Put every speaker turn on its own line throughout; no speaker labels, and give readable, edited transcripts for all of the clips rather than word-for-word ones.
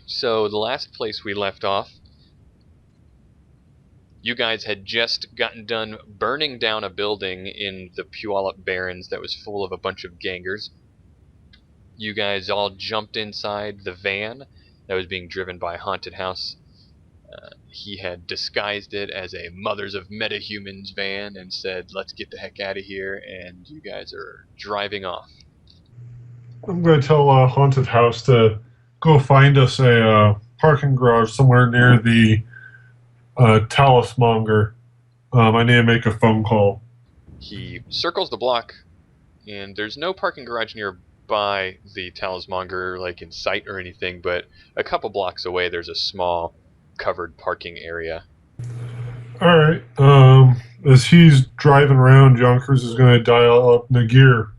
So the last place we left off, you guys had just gotten done burning down a building in the Puyallup Barrens that was full of a bunch of gangers. You guys all jumped inside the van that was being driven by a haunted house. He had disguised it as a Mothers of Metahumans van and said, "Let's get the heck out of here," and you guys are driving off.
I'm going to tell Haunted House to go find us a parking garage somewhere near the Talismonger. I need to make a phone call.
He circles the block, and there's no parking garage nearby the Talismonger, like in sight or anything, but a couple blocks away there's a small covered parking area.
Alright, as he's driving around, Yonkers is going to dial up Nagir.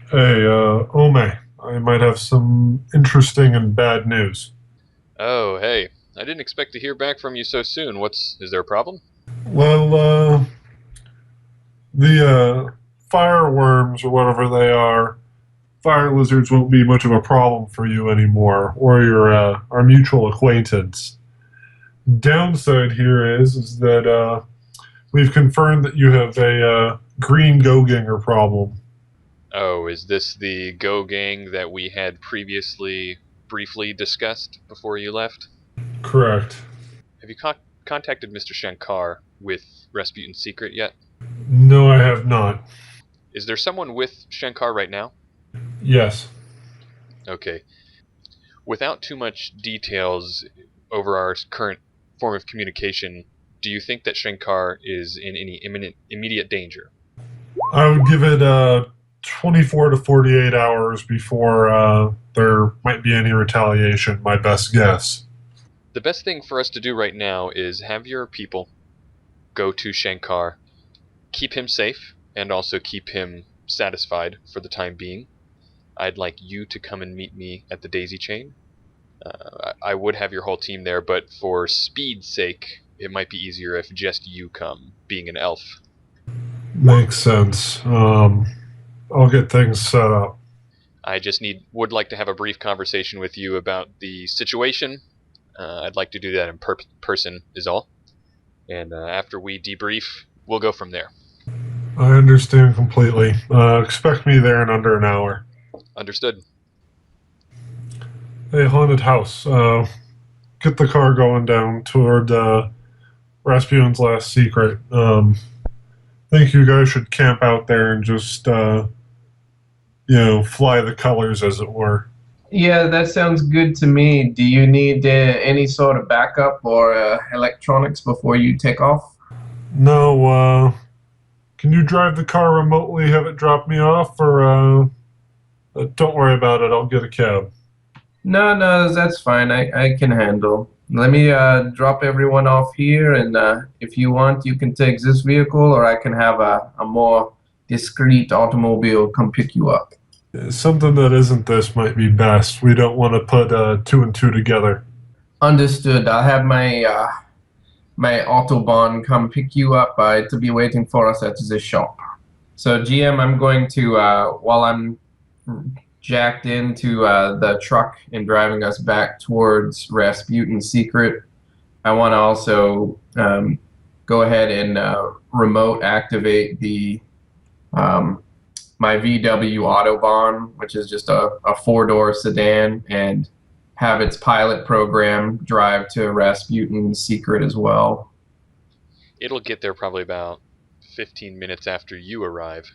Hey, Ome, I might have some interesting and bad news.
Oh, hey, I didn't expect to hear back from you so soon. Is there a problem?
Well, the fireworms, or whatever they are, fire lizards won't be much of a problem for you anymore, or our mutual acquaintance. Downside here is that we've confirmed that you have a green go-ganger problem.
Oh, is this the Go Gang that we had previously briefly discussed before you left?
Correct.
Have you contacted Mr. Shankar with Rasputin's secret yet?
No, I have not.
Is there someone with Shankar right now?
Yes.
Okay. Without too much details over our current form of communication, do you think that Shankar is in any immediate danger?
I would give it 24 to 48 hours before there might be any retaliation, my best guess.
The best thing for us to do right now is have your people go to Shankar, keep him safe, and also keep him satisfied for the time being. I'd like you to come and meet me at the Daisy Chain. I would have your whole team there, but for speed's sake, it might be easier if just you come, being an elf.
Makes sense. I'll get things set up.
I just would like to have a brief conversation with you about the situation. I'd like to do that in person is all. And after we debrief, we'll go from there.
I understand completely. Expect me there in under an hour.
Understood.
Hey, Haunted House, get the car going down toward Rasputin's last secret. Think you guys should camp out there and just, fly the colors, as it were.
Yeah, that sounds good to me. Do you need any sort of backup or electronics before you take off?
No, can you drive the car remotely, have it drop me off, or, don't worry about it, I'll get a cab.
No, that's fine. I can handle. Let me drop everyone off here, and if you want, you can take this vehicle, or I can have a more discreet automobile come pick you up.
Something that isn't this might be best. We don't want to put two and two together.
Understood. I'll have my Autobahn come pick you up to be waiting for us at the shop. So, GM, I'm going to, while I'm jacked into the truck and driving us back towards Rasputin's secret, I want to also go ahead and remote activate the my VW Autobahn, which is just a four-door sedan, and have its pilot program drive to Rasputin's secret as well.
It'll get there probably about 15 minutes after you arrive.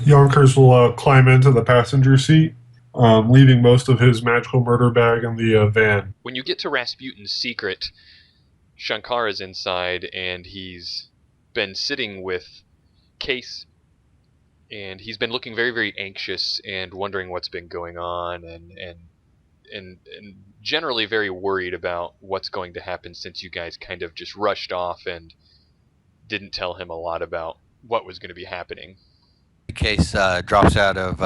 Yonkers will climb into the passenger seat, leaving most of his magical murder bag in the van.
When you get to Rasputin's secret, Shankar is inside, and he's been sitting with Case, and he's been looking very, very anxious and wondering what's been going on, and generally very worried about what's going to happen since you guys kind of just rushed off and didn't tell him a lot about what was going to be happening.
Case drops out of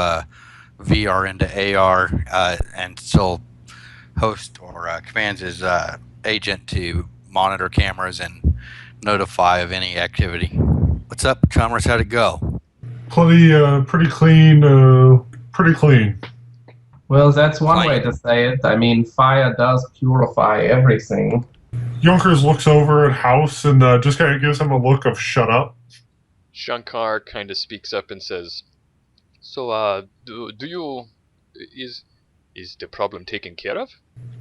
VR into AR and still hosts or commands his agent to monitor cameras and notify of any activity. What's up, Chalmers? How'd it go?
Pretty clean. Pretty clean.
Well, that's one
Fine.
way to say it. I mean, fire does purify everything.
Yonkers looks over at House and just kind of gives him a look of shut up.
Shankar kind of speaks up and says, "So, do you is the problem taken care of?"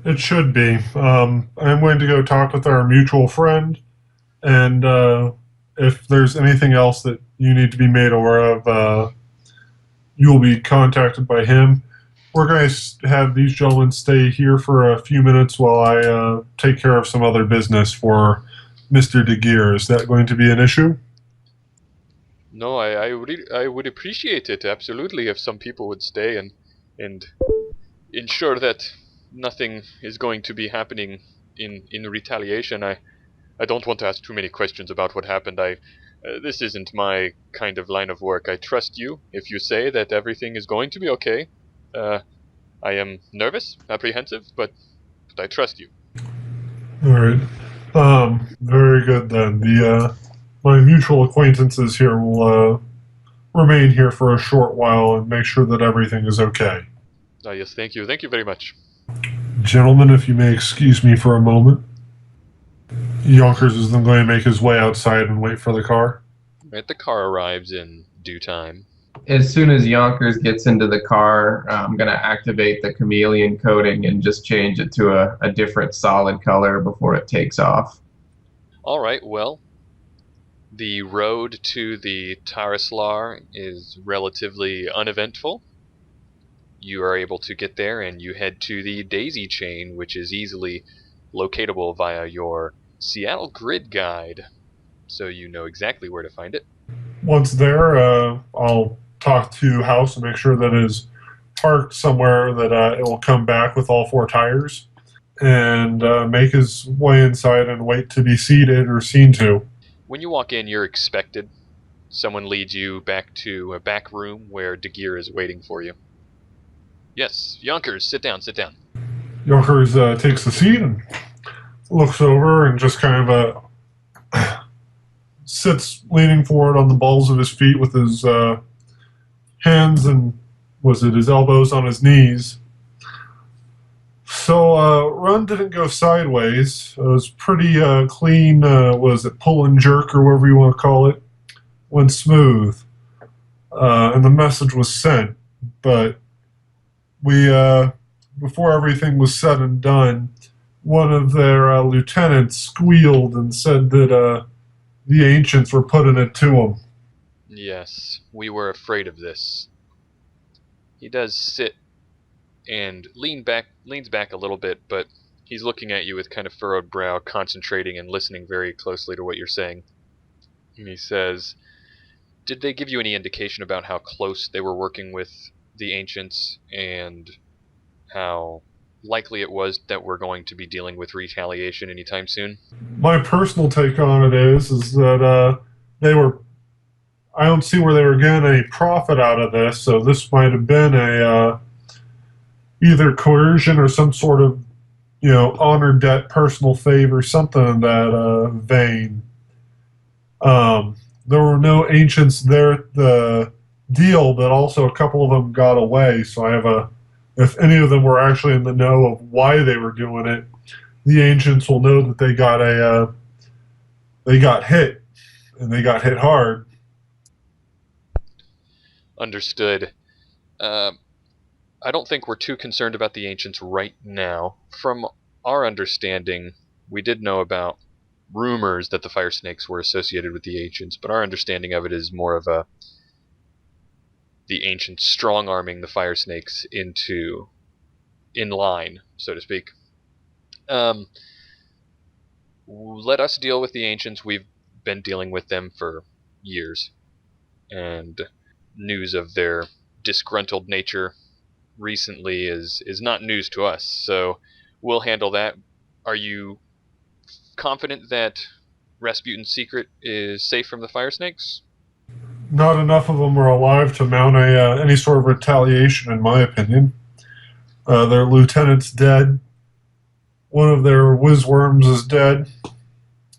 It should be. I'm going to go talk with our mutual friend, and if there's anything else that you need to be made aware of, you'll be contacted by him. We're going to have these gentlemen stay here for a few minutes while I take care of some other business for Mr. DeGear. Is that going to be an issue?
No, I would appreciate it absolutely if some people would stay and ensure that nothing is going to be happening in retaliation. I don't want to ask too many questions about what happened. This isn't my kind of line of work. I trust you if you say that everything is going to be okay. I am nervous, apprehensive, but I trust you.
All right. Very good then. My mutual acquaintances here will remain here for a short while and make sure that everything is okay.
Yes, thank you. Thank you very much.
Gentlemen, if you may excuse me for a moment. Yonkers is then going to make his way outside and wait for the car.
Right, the car arrives in due time.
As soon as Yonkers gets into the car, I'm going to activate the chameleon coating and just change it to a different solid color before it takes off.
Alright, well, the road to the Tarislar is relatively uneventful. You are able to get there and you head to the Daisy Chain, which is easily locatable via your Seattle Grid Guide, so you know exactly where to find it.
Once there, I'll talk to House and make sure that it is parked somewhere that it will come back with all four tires and make his way inside and wait to be seated or seen to.
When you walk in, you're expected. Someone leads you back to a back room where DeGear is waiting for you. Yes, Yonkers, sit down, sit down.
Yonkers takes the seat and looks over and just kind of sits leaning forward on the balls of his feet with his hands and his elbows on his knees. So run didn't go sideways. It was pretty clean. Was it pull and jerk or whatever you want to call it? Went smooth, and the message was sent. But we, before everything was said and done, one of their lieutenants squealed and said that the ancients were putting it to him.
Yes, we were afraid of this. He does sit and leans back a little bit, but he's looking at you with kind of furrowed brow, concentrating and listening very closely to what you're saying. And he says, "Did they give you any indication about how close they were working with the ancients and how likely it was that we're going to be dealing with retaliation anytime soon?"
My personal take on it is that they were. I don't see where they were getting any profit out of this, so this might have been a either coercion or some sort of, honor debt, personal favor, something in that vein. There were no ancients there at the deal, but also a couple of them got away. So if any of them were actually in the know of why they were doing it, the ancients will know that they got hit, and they got hit hard.
Understood. I don't think we're too concerned about the ancients right now. From our understanding, we did know about rumors that the fire snakes were associated with the ancients, but our understanding of it is more of the ancients strong-arming the fire snakes in line, so to speak. Let us deal with the ancients. We've been dealing with them for years, and news of their disgruntled nature recently is not news to us, so we'll handle that. Are you confident that Rasputin's secret is safe from the fire snakes?
Not enough of them are alive to mount any sort of retaliation, in my opinion. Their lieutenant's dead. One of their whiz-worms is dead.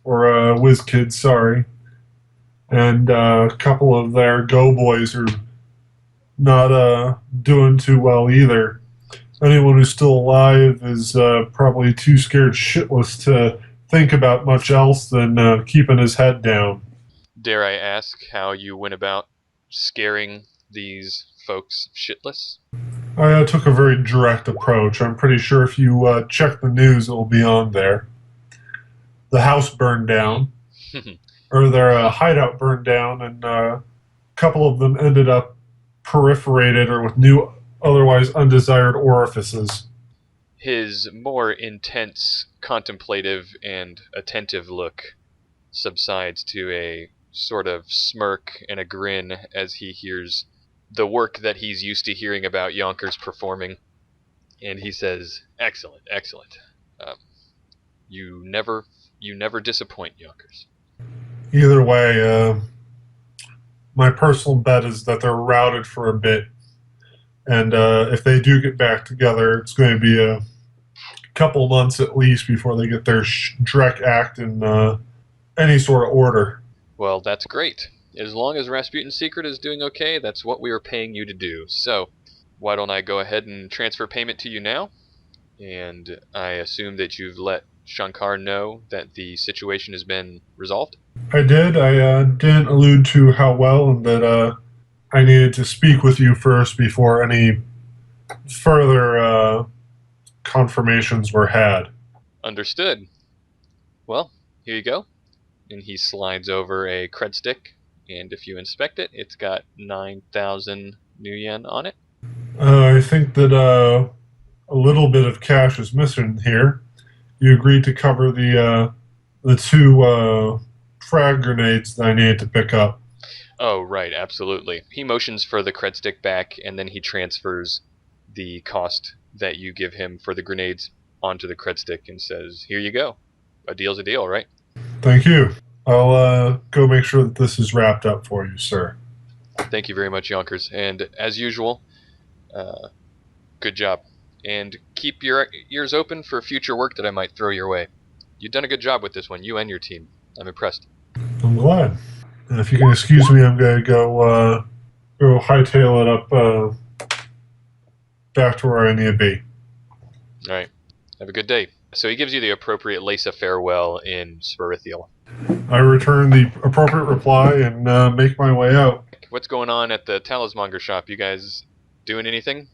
Or whiz-kids, sorry. And a couple of their go-boys are not doing too well either. Anyone who's still alive is probably too scared shitless to think about much else than keeping his head down.
Dare I ask how you went about scaring these folks shitless?
I took a very direct approach. I'm pretty sure if you check the news, it will be on there. The house burned down, or their hideout burned down, and a couple of them ended up perforated or with new, otherwise undesired orifices.
His more intense, contemplative, and attentive look subsides to a sort of smirk and a grin as he hears the work that he's used to hearing about Yonkers performing. And he says, "Excellent, excellent. You never disappoint, Yonkers."
Either way, my personal bet is that they're routed for a bit. And if they do get back together, it's going to be a couple months at least before they get their Drek act in any sort of order.
Well, that's great. As long as Rasputin's Secret is doing okay, that's what we were paying you to do. So, why don't I go ahead and transfer payment to you now? And I assume that you've let Shankar know that the situation has been resolved?
I did. I didn't allude to how well, and that I needed to speak with you first before any further confirmations were had.
Understood. Well, here you go. And he slides over a cred stick, and if you inspect it, it's got 9,000 new yen on it.
I think that a little bit of cash is missing here. You agreed to cover the two frag grenades that I needed to pick up.
Oh, right, absolutely. He motions for the cred stick back, and then he transfers the cost that you give him for the grenades onto the cred stick and says, "Here you go. A deal's a deal, right?"
Thank you. I'll go make sure that this is wrapped up for you, sir.
Thank you very much, Yonkers. And as usual, good job. And keep your ears open for future work that I might throw your way. You've done a good job with this one, you and your team. I'm impressed.
I'm glad. And if you can excuse me, I'm going to go hightail it up back to where I need to be.
All right. Have a good day. So he gives you the appropriate lace of farewell in Sparithiel.
I return the appropriate reply and make my way out.
What's going on at the Talismonger shop? You guys doing anything?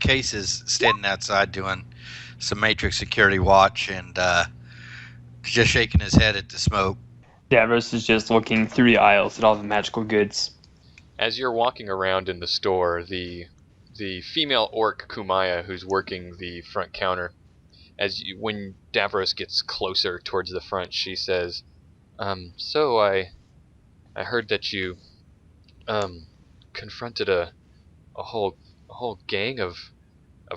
Case is standing outside doing some Matrix security watch and just shaking his head at the smoke.
Davros is just looking through the aisles at all the magical goods.
As you're walking around in the store, the female orc Kumaya, who's working the front counter, when Davros gets closer towards the front, she says, "So I heard that you confronted a whole gang of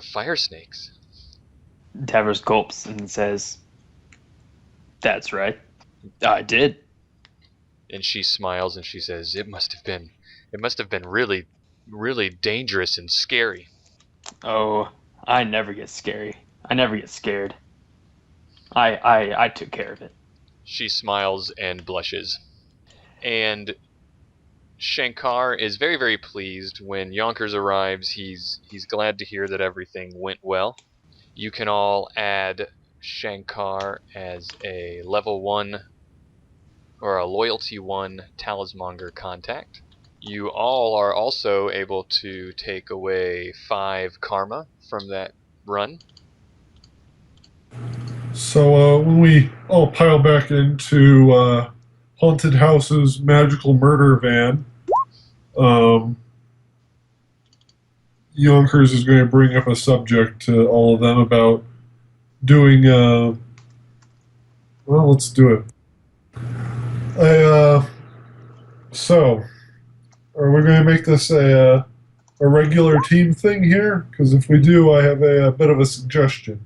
fire snakes."
Davros gulps and says, "That's right. I did."
And she smiles and she says, It must have been really, really dangerous and scary."
Oh, I never get scary. I never get scared. I took care of it.
She smiles and blushes. And Shankar is very, very pleased when Yonkers arrives. He's glad to hear that everything went well. You can all add Shankar as a level 1 or a loyalty 1 Talismonger contact. You all are also able to take away 5 karma from that run.
So when we all pile back into Haunted House's magical murder van, Yonkers is going to bring up a subject to all of them about doing, well, let's do it. So, are we going to make this a regular team thing here? Because if we do, I have a bit of a suggestion.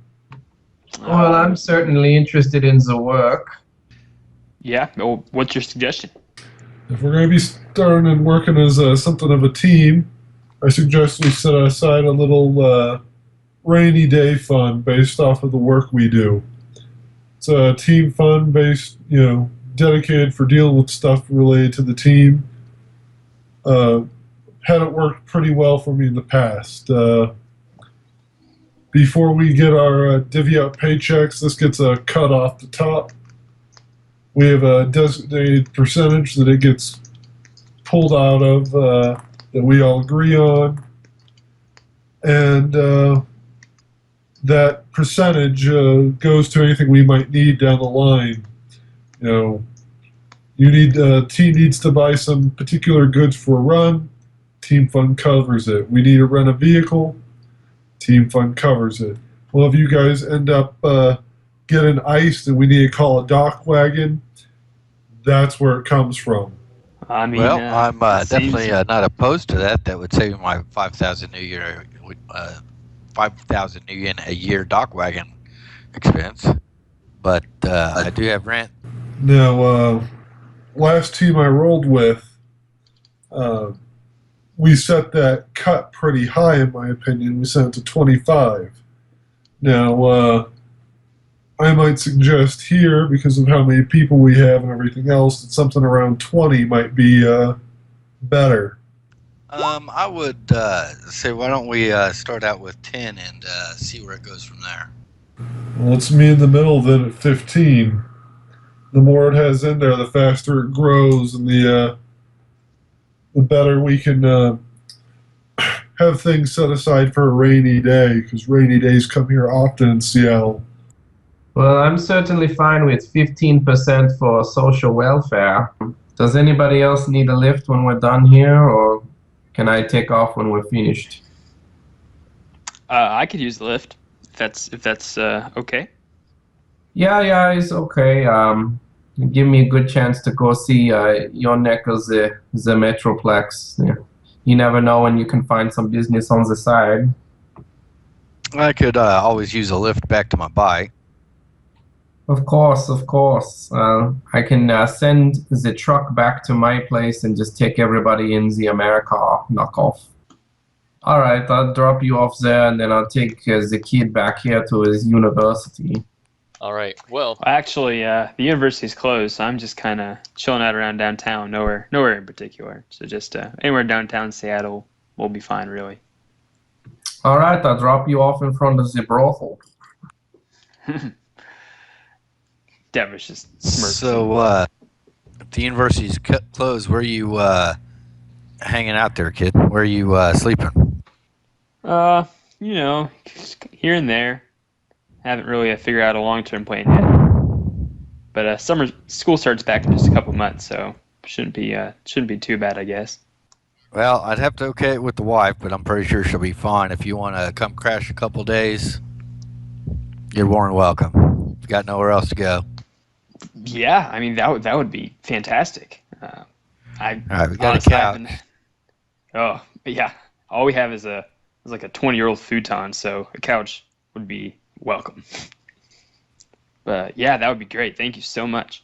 Well, I'm certainly interested in the work.
Yeah, well, what's your suggestion?
If we're going to be starting and working as something of a team, I suggest we set aside a little rainy day fund based off of the work we do. It's a team fund based, dedicated for dealing with stuff related to the team. Had it worked pretty well for me in the past. before we get our divvy up paychecks, this gets a cut off the top. We have a designated percentage that it gets pulled out of that we all agree on. And that percentage goes to anything we might need down the line. Team needs to buy some particular goods for a run. Team fund covers it. We need to rent a vehicle. Team fund covers it. Well, if you guys end up getting iced and we need to call a dock wagon, that's where it comes from.
I mean,
Well, I'm
it
definitely
seems-
not opposed to that. That would save my 5,000 new year, 5,000 new yen a year dock wagon expense. But I do have rent.
Now, last team I rolled with, we set that cut pretty high, in my opinion. We set it to 25. Now, I might suggest here, because of how many people we have and everything else, that something around 20 might be better.
I would say, why don't we start out with 10 and see where it goes from there.
Well, it's me in the middle then at 15. The more it has in there, the faster it grows, and the better we can have things set aside for a rainy day, because rainy days come here often in Seattle.
Well, I'm certainly fine with 15% for social welfare. Does anybody else need a lift when we're done here, or can I take off when we're finished?
I could use the lift if that's okay.
Yeah, it's okay. Give me a good chance to go see your neck of the Metroplex. Yeah. You never know when you can find some business on the side.
I could always use a lift back to my bike.
Of course. I can send the truck back to my place and just take everybody in the America knockoff. All right, I'll drop you off there, and then I'll take the kid back here to his university.
All right. Well,
Actually, the university's closed, so I'm just kind of chilling out around downtown. Nowhere in particular. So just anywhere downtown Seattle will be fine, really.
All right, I'll drop you off in front of the brothel.
Devish just smirks.
So, if the university's closed, where are you hanging out there, kid? Where are you sleeping?
Here and there. Haven't really figured out a long-term plan yet. But school starts back in just a couple months, so shouldn't be too bad, I guess.
Well, I'd have to okay it with the wife, but I'm pretty sure she'll be fine. If you want to come crash a couple days, you're more than welcome. You got nowhere else to go.
Yeah, I mean that would be fantastic.
All right, we got
Honestly,
a couch.
Oh, yeah. All we have is like a 20-year-old futon, so a couch would be welcome. But yeah, that would be great. Thank you so much.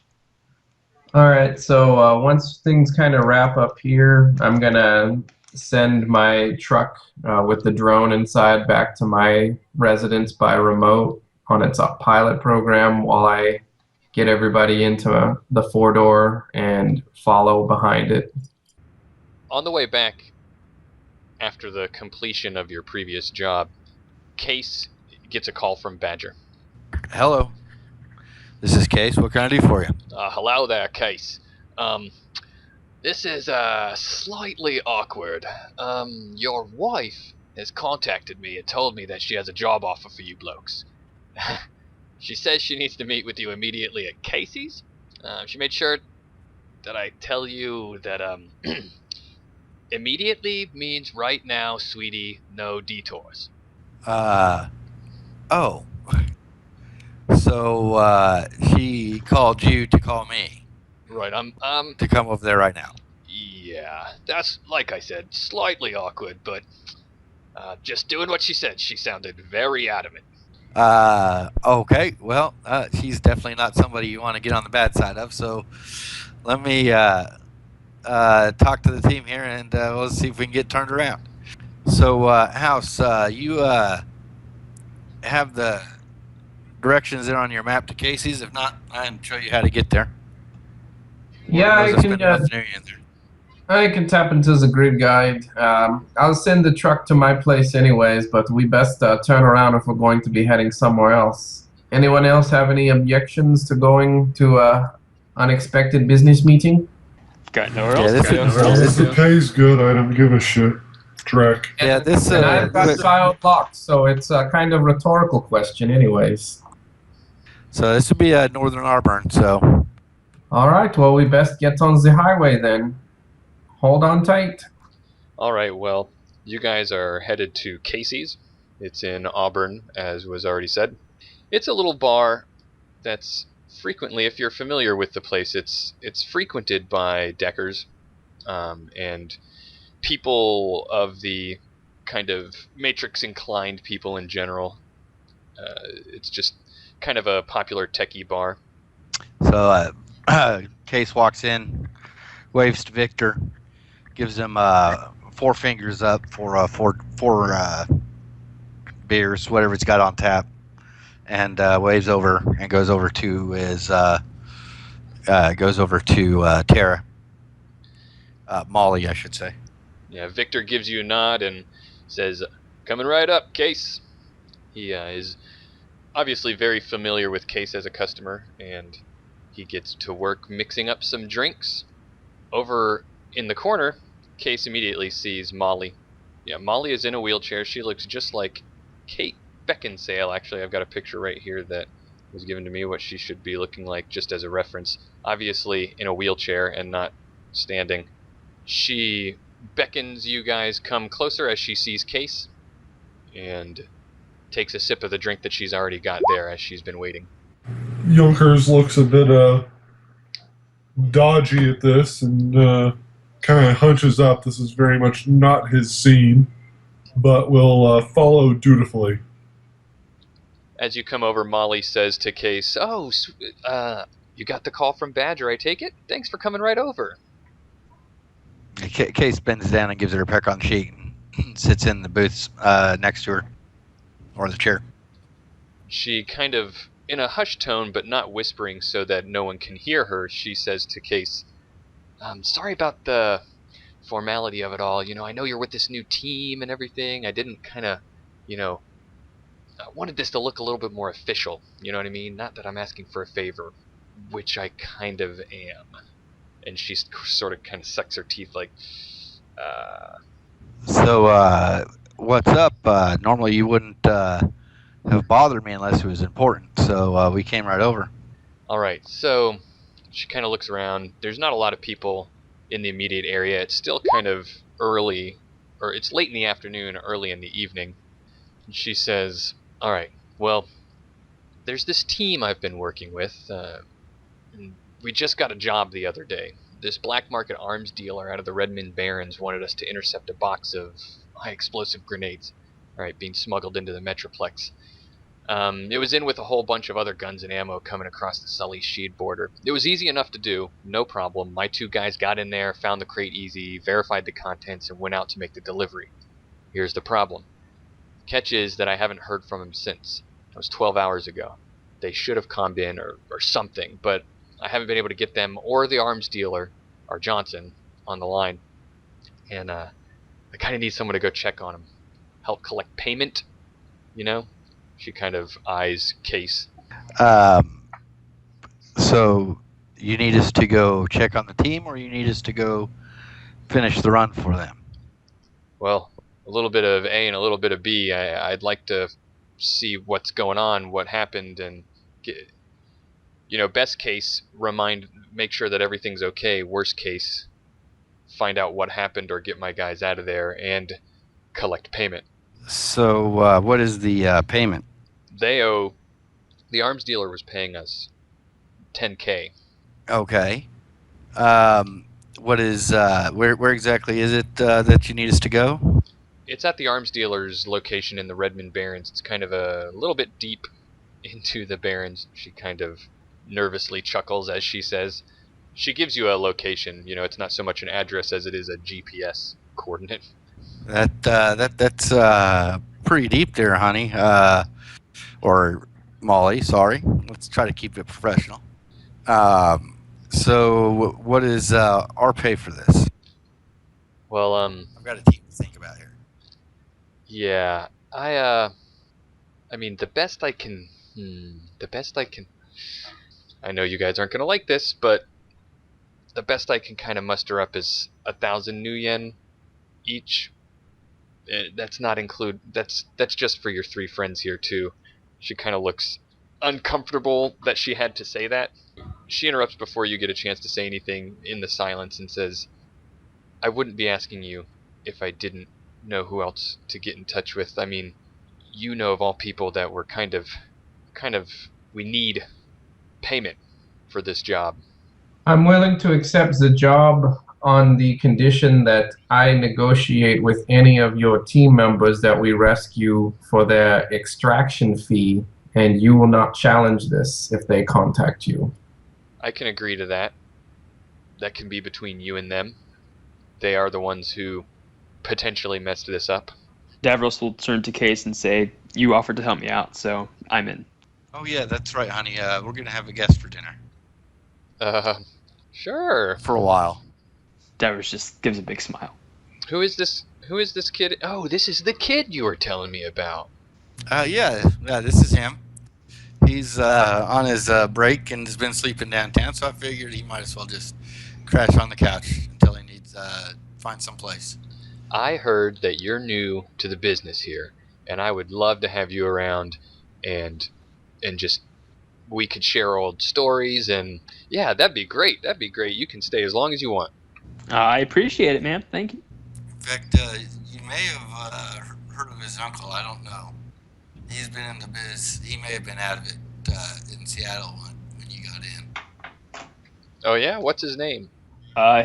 All right, so once things kind of wrap up here, I'm gonna send my truck with the drone inside back to my residence by remote on its pilot program while I get everybody into the 4-door and follow behind it.
on the way back, after the completion of your previous job, Case gets a call from Badger.
Hello. This is Case. What can I do for you?
Hello there, Case. This is slightly awkward. Your wife has contacted me and told me that she has a job offer for you blokes. She says she needs to meet with you immediately at Casey's. She made sure that I tell you that immediately means right now, sweetie, no detours.
Oh. So, she called you to call me
Right,
to come over there right now.
yeah, that's, like I said, slightly awkward, but just doing what she said. She sounded very adamant.
Okay. Well, she's definitely not somebody you want to get on the bad side of, so let me talk to the team here and we'll see if we can get turned around. So, House, you have the directions there on your map to Casey's. If not, I can show you how to get there.
Yeah, I
Or was
can.
spend enough near you in there?
I can tap into the grid guide. I'll send the truck to my place anyways, but we best turn around if we're going to be heading somewhere else. Anyone else have any objections to going to a unexpected business meeting?
Got nowhere
Yeah,
else
this
to go.
is-
Well,
this
if the pay's good, I don't give a shit. Drek.
Yeah, this
And I've got
quick-
child locked, so it's a kind of rhetorical question anyways.
so this would be Northern Auburn. So
All right, well, we best get on the highway then. Hold on tight.
All right, well, you guys are headed to Casey's. It's in Auburn, as was already said. It's a little bar that's frequently, if you're familiar with the place, it's frequented by deckers and people of the kind of matrix-inclined people in general. It's just kind of a popular techie bar.
So Case walks in, waves to Victor, gives him 4 fingers up for four beers, whatever he's got on tap, and waves over and goes over to his Tara, Molly, I should say.
Yeah, Victor gives you a nod and says, "Coming right up, Case." He is obviously very familiar with Case as a customer, and he gets to work mixing up some drinks. Over in the corner, Case immediately sees Molly. Yeah, Molly is in a wheelchair. She looks just like Kate Beckinsale. Actually, I've got a picture right here that was given to me what she should be looking like, just as a reference. Obviously in a wheelchair and not standing. She beckons you guys come closer as she sees Case and takes a sip of the drink that she's already got there as she's been waiting.
Yonkers looks a bit dodgy at this and kind of hunches up. This is very much not his scene, but will follow dutifully.
As you come over, Molly says to Case, "Oh, you got the call from Badger, I take it? Thanks for coming right over."
Case bends down and gives her a peck on the cheek and sits in the booth next to her, or the chair.
She kind of, in a hushed tone but not whispering so that no one can hear her, she says to Case, "Sorry about the formality of it all. You know, I know you're with this new team and everything. I didn't kind of, I wanted this to look a little bit more official. You know what I mean? Not that I'm asking for a favor, which I kind of am." And she sort of kind of sucks her teeth like,
So, what's up? Normally you wouldn't have bothered me unless it was important, so we came right over.
All right, so she kind of looks around. There's not a lot of people in the immediate area. It's still kind of early, or it's late in the afternoon, early in the evening. And she says, "All right, well, there's this team I've been working with. And we just got a job the other day. This black market arms dealer out of the Redmond Barrens wanted us to intercept a box of high explosive grenades, all right, being smuggled into the Metroplex. It was in with a whole bunch of other guns and ammo coming across the Sully-Sheed border. It was easy enough to do, no problem. My 2 guys got in there, found the crate easy, verified the contents, and went out to make the delivery. Here's the problem. Catch is that I haven't heard from him since. That was 12 hours ago. They should have calmed in or something, but I haven't been able to get them or the arms dealer, or Johnson, on the line. And I kind of need someone to go check on him. Help collect payment, you know?" She kind of eyes Case.
So you need us to go check on the team, or you need us to go finish the run for them?
Well, a little bit of A and a little bit of B. I'd like to see what's going on, what happened, and get, best case, make sure that everything's okay. Worst case, find out what happened or get my guys out of there and collect payment.
So what is the payment?
The arms dealer was paying us $10K.
Okay. What is where exactly is it that you need us to go?
It's at the arms dealer's location in the Redmond Barrens. It's kind of a little bit deep into the Barrens. She kind of nervously chuckles as she says. She gives you a location. It's not so much an address as it is a GPS coordinate.
That's pretty deep there, honey. Or Molly, sorry. Let's try to keep it professional. So what is our pay for this?
Well,
I've got a team to think about here.
yeah, I mean, the best I can, I know you guys aren't gonna like this, but the best I can kind of muster up is 1,000 new yen each. That's not include. That's just for your 3 friends here too. She kind of looks uncomfortable that she had to say that. She interrupts before you get a chance to say anything in the silence and says, "I wouldn't be asking you if I didn't know who else to get in touch with. I mean, you know of all people that we're kind of, we need payment for this job."
I'm willing to accept the job on the condition that I negotiate with any of your team members that we rescue for their extraction fee, and you will not challenge this if they contact you.
I can agree to that. That can be between you and them. They are the ones who potentially messed this up.
Davros will turn to Case and say, "You offered to help me out, so I'm in."
Oh yeah, that's right, honey. We're gonna have a guest for dinner
Uh, sure.
for a while.
Davros just gives a big smile.
Who is this? Who is this kid? Oh, this is the kid you were telling me about.
Yeah, this is him. He's on his break and has been sleeping downtown, so I figured he might as well just crash on the couch until he needs find some place.
I heard that you're new to the business here, and I would love to have you around, and just we could share old stories, and yeah, that'd be great. That'd be great. You can stay as long as you want.
I appreciate it, man. Thank you.
In fact, you may have heard of his uncle. I don't know. He's been in the biz. He may have been out of it in Seattle when you got in.
Oh yeah, what's his name?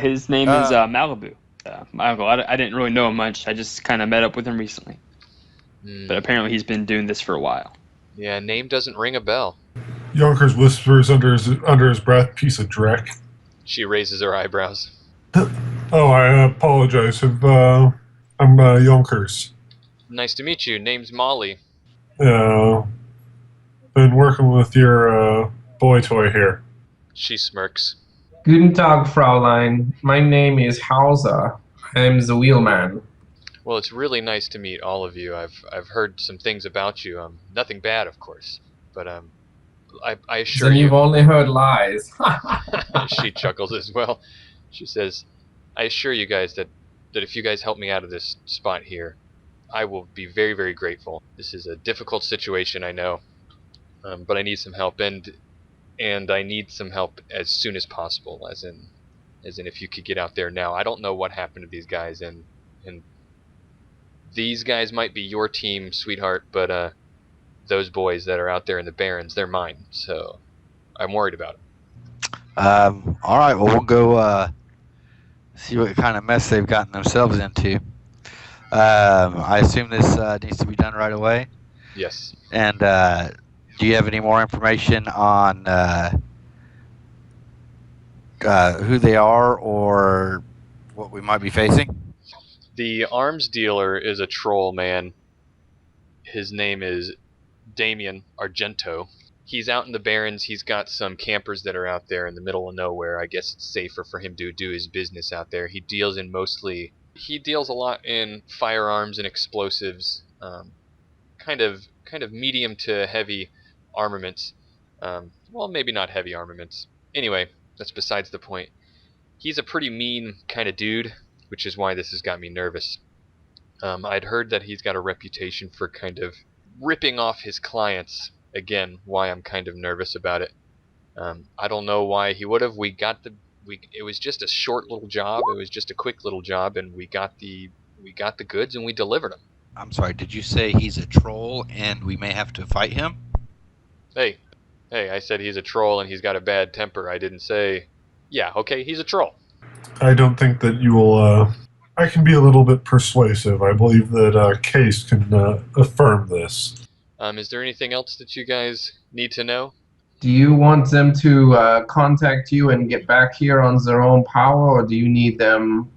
His name is Malibu. My uncle. I didn't really know him much. I just kind of met up with him recently. But apparently he's been doing this for a while.
Yeah, name doesn't ring a bell.
Yonkers whispers under his breath, "Piece of dreck."
She raises her eyebrows.
Oh, I apologize. I'm Yonkers.
Nice to meet you. Name's Molly.
Been working with your boy toy here.
She smirks.
Guten Tag, Fraulein. My name is Hauser. I'm the wheelman.
Well, it's really nice to meet all of you. I've heard some things about you. Nothing bad, of course, but I assure
Then
you.
you've only heard lies.
She chuckles as well. She says, "I assure you guys that if you guys help me out of this spot here, I will be very, very grateful. This is a difficult situation, I know, but I need some help, and I need some help as soon as possible. As in if you could get out there now. I don't know what happened to these guys, and these guys might be your team, sweetheart, but those boys that are out there in the Barrens, they're mine. So I'm worried about them."
All right, well, we'll go see what kind of mess they've gotten themselves into. I assume this needs to be done right away.
Yes.
And do you have any more information on who they are or what we might be facing?
The arms dealer is a troll man. His name is Damien Argento. He's out in the Barrens. He's got some campers that are out there in the middle of nowhere. I guess it's safer for him to do his business out there. He deals a lot in firearms and explosives, kind of medium to heavy armaments. Well, maybe not heavy armaments. Anyway, that's besides the point. He's a pretty mean kind of dude, which is why this has got me nervous. I'd heard that he's got a reputation for kind of ripping off his clients. Again, why I'm kind of nervous about it. I don't know why he would have. It was just a short little job. It was just a quick little job, and we got the goods and we delivered them.
I'm sorry, did you say he's a troll and we may have to fight him?
Hey, I said he's a troll and he's got a bad temper. I didn't say, yeah, okay, he's a troll.
I don't think that you will. I can be a little bit persuasive. I believe that Case can affirm this.
Is there anything else that you guys need to know?
Do you want them to contact you and get back here on their own power, or do you need them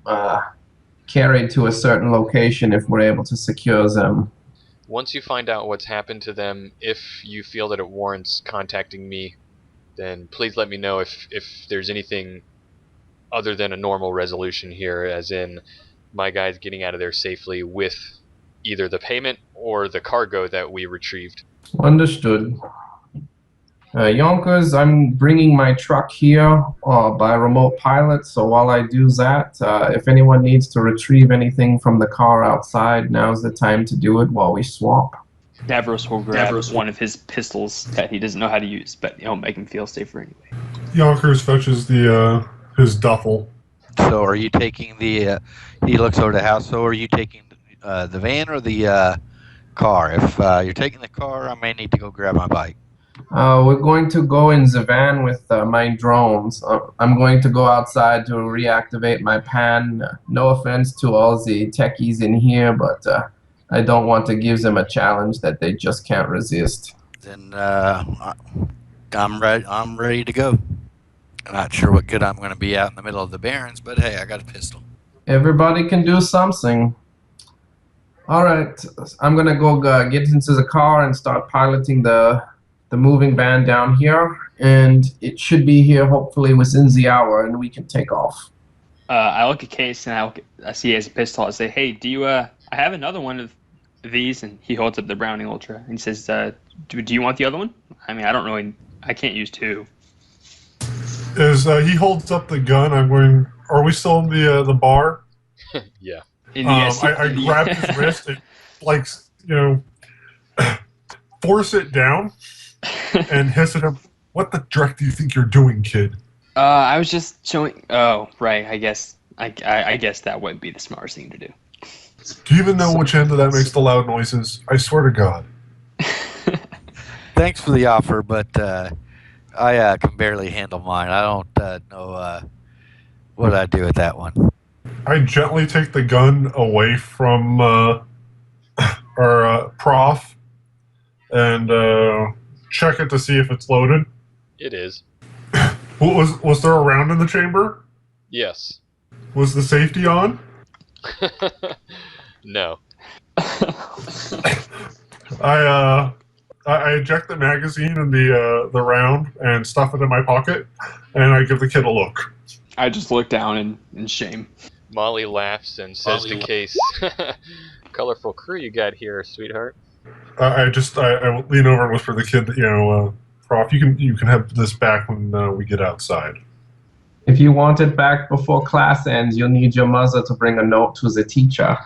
carried to a certain location if we're able to secure them?
Once you find out what's happened to them, if you feel that it warrants contacting me, then please let me know if there's anything other than a normal resolution here, as in my guys getting out of there safely with either the payment or the cargo that we retrieved.
Understood. Yonkers, I'm bringing my truck here by remote pilot, so while I do that, if anyone needs to retrieve anything from the car outside, now's the time to do it while we swap.
Davros will grab one of his pistols that he doesn't know how to use, but it'll make him feel safer anyway.
Yonkers fetches his duffel.
So are you taking the? He looks over the house. So are you taking the van or the car? If you're taking the car, I may need to go grab my bike.
We're going to go in the van with my drones. I'm going to go outside to reactivate my pan. No offense to all the techies in here, but I don't want to give them a challenge that they just can't resist.
Then I'm ready. I'm ready to go. I'm not sure what good I'm going to be out in the middle of the Barrens, but hey, I got a pistol.
Everybody can do something. All right, I'm gonna go get into the car and start piloting the moving van down here, and it should be here hopefully within the hour, and we can take off.
I look at Case and I see he has a pistol. I say, "Hey, do you? I have another one of these," and he holds up the Browning Ultra and he says, "Do you want the other one? I mean, I can't use two."
As he holds up the gun, Are we still in the bar?
Yeah.
I grab his wrist and, force it down and hiss at him. What the dreck do you think you're doing, kid?
I was just showing. Oh, right. I guess that wouldn't be the smartest thing to do.
Do you even know which end of that makes the loud noises? I swear to God.
Thanks for the offer, but I can barely handle mine. I don't know what I'd do with that one.
I gently take the gun away from our prof and check it to see if it's loaded.
It is.
Was there a round in the chamber?
Yes.
Was the safety on?
No.
I eject the magazine and the round and stuff it in my pocket, and I give the kid a look.
I just look down in shame.
Molly laughs and says to Case, "Colorful crew you got here, sweetheart."
I lean over and whisper to the kid that, Prof, you can have this back when we get outside.
If you want it back before class ends, you'll need your mother to bring a note to the teacher.